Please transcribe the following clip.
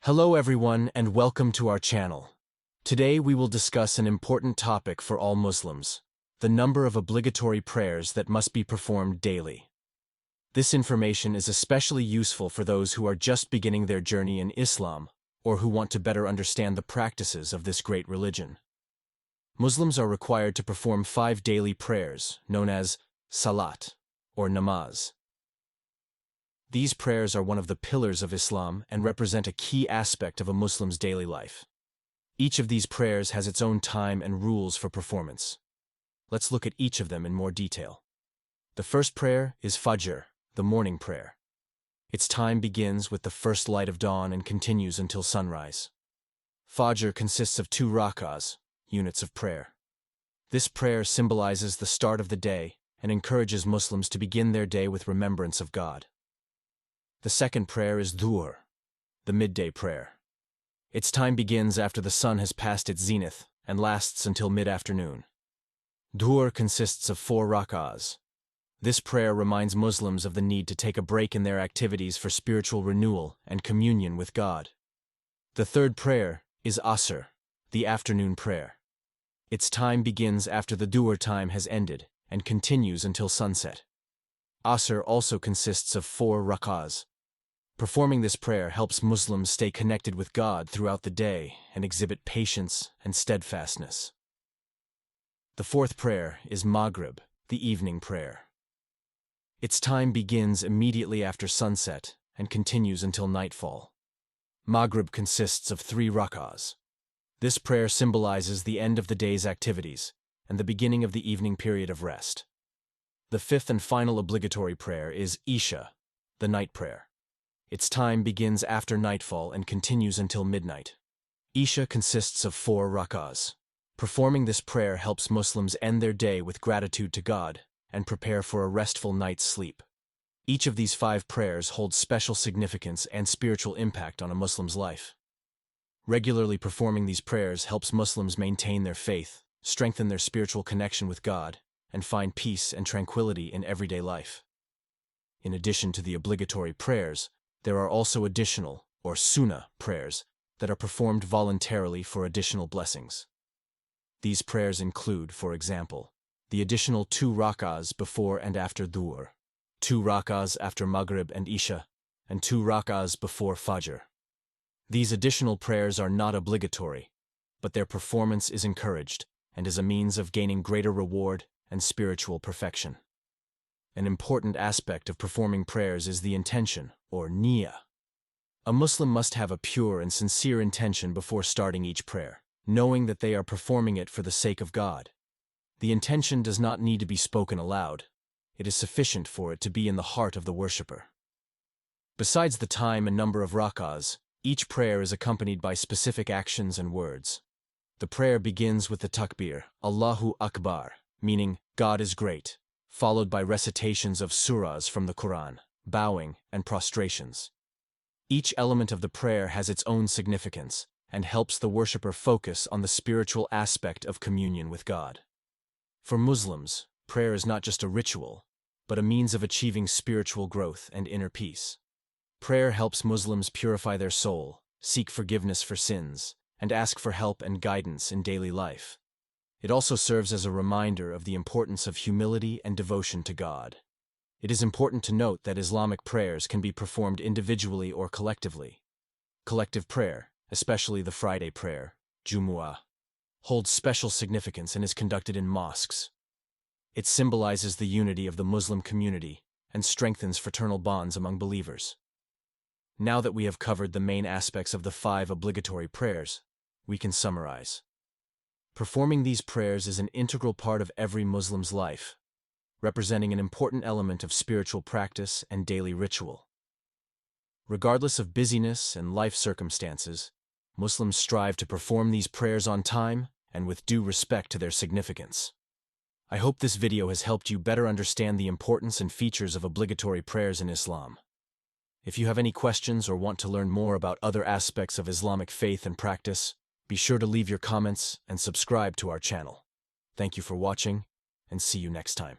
Hello everyone and welcome to our channel. Today we will discuss an important topic for all Muslims, the number of obligatory prayers that must be performed daily. This information is especially useful for those who are just beginning their journey in Islam or who want to better understand the practices of this great religion. Muslims are required to perform 5 daily prayers known as salat or namaz. These prayers are one of the pillars of Islam and represent a key aspect of a Muslim's daily life. Each of these prayers has its own time and rules for performance. Let's look at each of them in more detail. The first prayer is Fajr, the morning prayer. Its time begins with the first light of dawn and continues until sunrise. Fajr consists of 2 rak'ahs, units of prayer. This prayer symbolizes the start of the day and encourages Muslims to begin their day with remembrance of God. The second prayer is Dhuhr, the midday prayer. Its time begins after the sun has passed its zenith and lasts until mid-afternoon. Dhuhr consists of 4 rak'ahs. This prayer reminds Muslims of the need to take a break in their activities for spiritual renewal and communion with God. The third prayer is Asr, the afternoon prayer. Its time begins after the Dhuhr time has ended and continues until sunset. Asr also consists of 4 rak'ahs. Performing this prayer helps Muslims stay connected with God throughout the day and exhibit patience and steadfastness. The fourth prayer is Maghrib, the evening prayer. Its time begins immediately after sunset and continues until nightfall. Maghrib consists of 3 rak'ahs. This prayer symbolizes the end of the day's activities and the beginning of the evening period of rest. The fifth and final obligatory prayer is Isha, the night prayer. Its time begins after nightfall and continues until midnight. Isha consists of 4 rak'ahs. Performing this prayer helps Muslims end their day with gratitude to God and prepare for a restful night's sleep. Each of these 5 prayers holds special significance and spiritual impact on a Muslim's life. Regularly performing these prayers helps Muslims maintain their faith, strengthen their spiritual connection with God, and find peace and tranquility in everyday life. In addition to the obligatory prayers, there are also additional, or sunnah, prayers that are performed voluntarily for additional blessings. These prayers include, for example, the additional 2 rak'ahs before and after Dhuhr, 2 rak'ahs after Maghrib and Isha, and 2 rak'ahs before Fajr. These additional prayers are not obligatory, but their performance is encouraged and is a means of gaining greater reward and spiritual perfection. An important aspect of performing prayers is the intention, or niyyah. A Muslim must have a pure and sincere intention before starting each prayer, knowing that they are performing it for the sake of God. The intention does not need to be spoken aloud. It is sufficient for it to be in the heart of the worshipper. Besides the time and number of rak'ahs, each prayer is accompanied by specific actions and words. The prayer begins with the takbir, Allahu Akbar, meaning God is great, followed by recitations of surahs from the Quran, bowing, and prostrations. Each element of the prayer has its own significance and helps the worshipper focus on the spiritual aspect of communion with God. For Muslims, prayer is not just a ritual, but a means of achieving spiritual growth and inner peace. Prayer helps Muslims purify their soul, seek forgiveness for sins, and ask for help and guidance in daily life. It also serves as a reminder of the importance of humility and devotion to God. It is important to note that Islamic prayers can be performed individually or collectively. Collective prayer, especially the Friday prayer, Jumu'ah, holds special significance and is conducted in mosques. It symbolizes the unity of the Muslim community and strengthens fraternal bonds among believers. Now that we have covered the main aspects of the 5 obligatory prayers, we can summarize. Performing these prayers is an integral part of every Muslim's life, representing an important element of spiritual practice and daily ritual. Regardless of busyness and life circumstances, Muslims strive to perform these prayers on time and with due respect to their significance. I hope this video has helped you better understand the importance and features of obligatory prayers in Islam. If you have any questions or want to learn more about other aspects of Islamic faith and practice, be sure to leave your comments and subscribe to our channel. Thank you for watching, and see you next time.